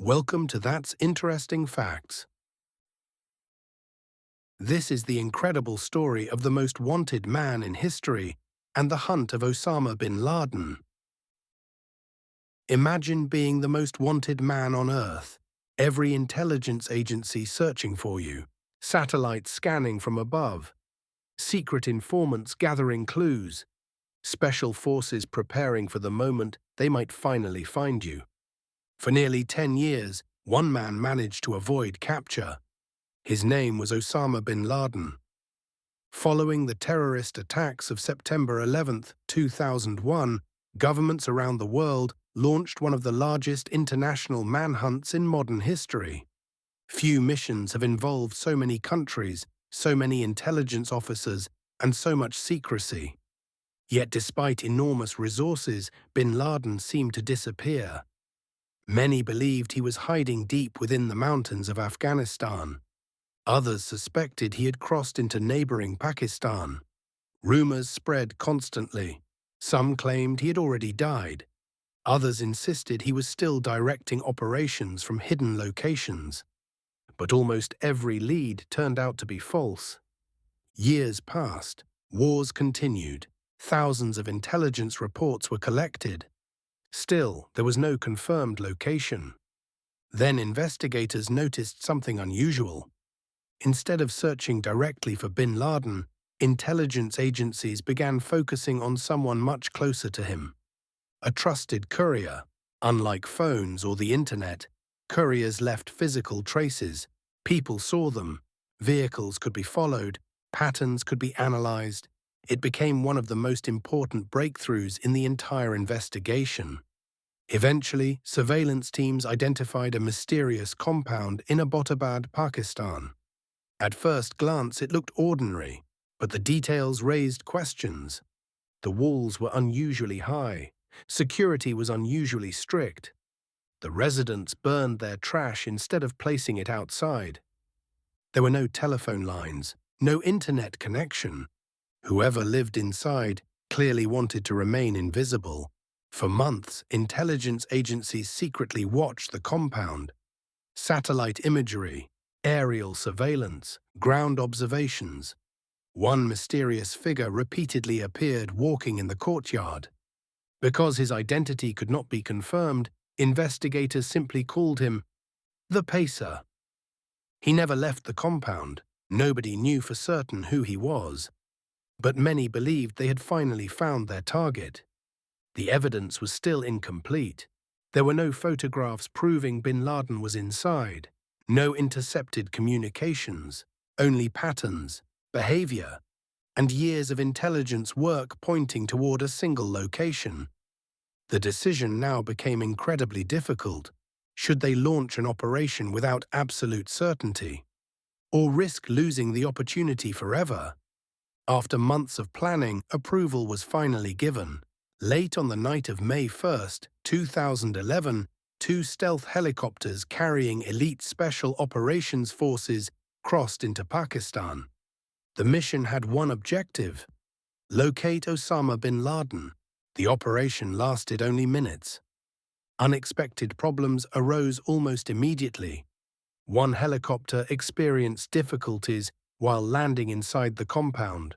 Welcome to That's Interesting Facts. This is the incredible story of the most wanted man in history and the hunt of Osama bin Laden. Imagine being the most wanted man on Earth, every intelligence agency searching for you, satellites scanning from above, secret informants gathering clues, special forces preparing for the moment they might finally find you. For nearly 10 years, one man managed to avoid capture. His name was Osama bin Laden. Following the terrorist attacks of September 11, 2001, governments around the world launched one of the largest international manhunts in modern history. Few missions have involved so many countries, so many intelligence officers, and so much secrecy. Yet despite enormous resources, bin Laden seemed to disappear. Many believed he was hiding deep within the mountains of Afghanistan. Others suspected he had crossed into neighboring Pakistan. Rumors spread constantly. Some claimed he had already died. Others insisted he was still directing operations from hidden locations. But almost every lead turned out to be false. Years passed. Wars continued. Thousands of intelligence reports were collected. Still, there was no confirmed location. Then investigators noticed something unusual. Instead of searching directly for bin Laden, intelligence agencies began focusing on someone much closer to him. A trusted courier. Unlike phones or the internet, couriers left physical traces. People saw them. Vehicles could be followed. Patterns could be analyzed. It became one of the most important breakthroughs in the entire investigation. Eventually, surveillance teams identified a mysterious compound in Abbottabad, Pakistan. At first glance, it looked ordinary, but the details raised questions. The walls were unusually high. Security was unusually strict. The residents burned their trash instead of placing it outside. There were no telephone lines, no internet connection. Whoever lived inside clearly wanted to remain invisible. For months, intelligence agencies secretly watched the compound. Satellite imagery, aerial surveillance, ground observations. One mysterious figure repeatedly appeared walking in the courtyard. Because his identity could not be confirmed, investigators simply called him the Pacer. He never left the compound. Nobody knew for certain who he was. But many believed they had finally found their target. The evidence was still incomplete. There were no photographs proving bin Laden was inside. No intercepted communications, only patterns, behavior, and years of intelligence work pointing toward a single location. The decision now became incredibly difficult. Should they launch an operation without absolute certainty, or risk losing the opportunity forever? After months of planning, approval was finally given. Late on the night of May 1, 2011, two stealth helicopters carrying elite Special Operations Forces crossed into Pakistan. The mission had one objective: locate Osama bin Laden. The operation lasted only minutes. Unexpected problems arose almost immediately. One helicopter experienced difficulties while landing inside the compound.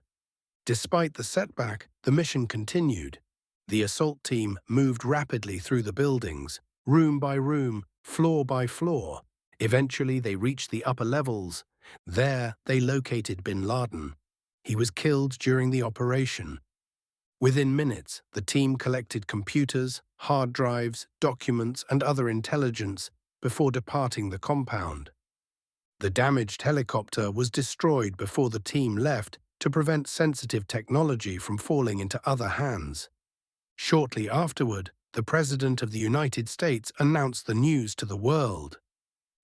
Despite the setback, the mission continued. The assault team moved rapidly through the buildings, room by room, floor by floor. Eventually, they reached the upper levels. There, they located bin Laden. He was killed during the operation. Within minutes, the team collected computers, hard drives, documents, and other intelligence before departing the compound. The damaged helicopter was destroyed before the team left to prevent sensitive technology from falling into other hands. Shortly afterward, the President of the United States announced the news to the world.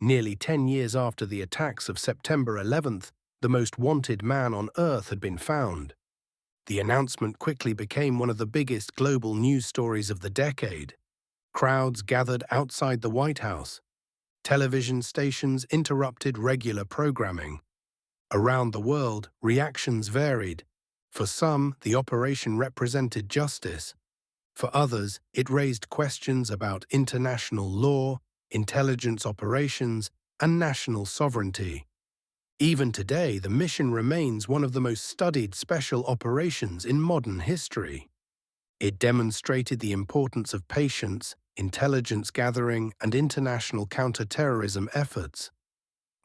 Nearly 10 years after the attacks of September 11th, the most wanted man on Earth had been found. The announcement quickly became one of the biggest global news stories of the decade. Crowds gathered outside the White House. Television stations interrupted regular programming. Around the world, reactions varied. For some, the operation represented justice. For others, it raised questions about international law, intelligence operations, and national sovereignty. Even today, the mission remains one of the most studied special operations in modern history. It demonstrated the importance of patience, intelligence gathering, and international counter-terrorism efforts.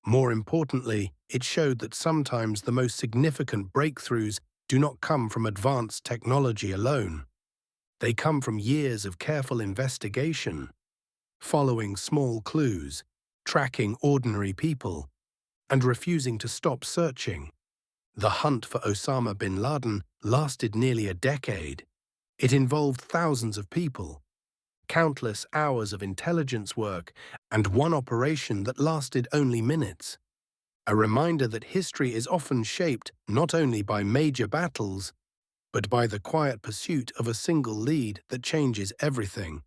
More importantly, it showed that sometimes the most significant breakthroughs do not come from advanced technology alone. They come from years of careful investigation, following small clues, tracking ordinary people, and refusing to stop searching. The hunt for Osama bin Laden lasted nearly a decade. It involved thousands of people, countless hours of intelligence work, and one operation that lasted only minutes. A reminder that history is often shaped not only by major battles, but by the quiet pursuit of a single lead that changes everything.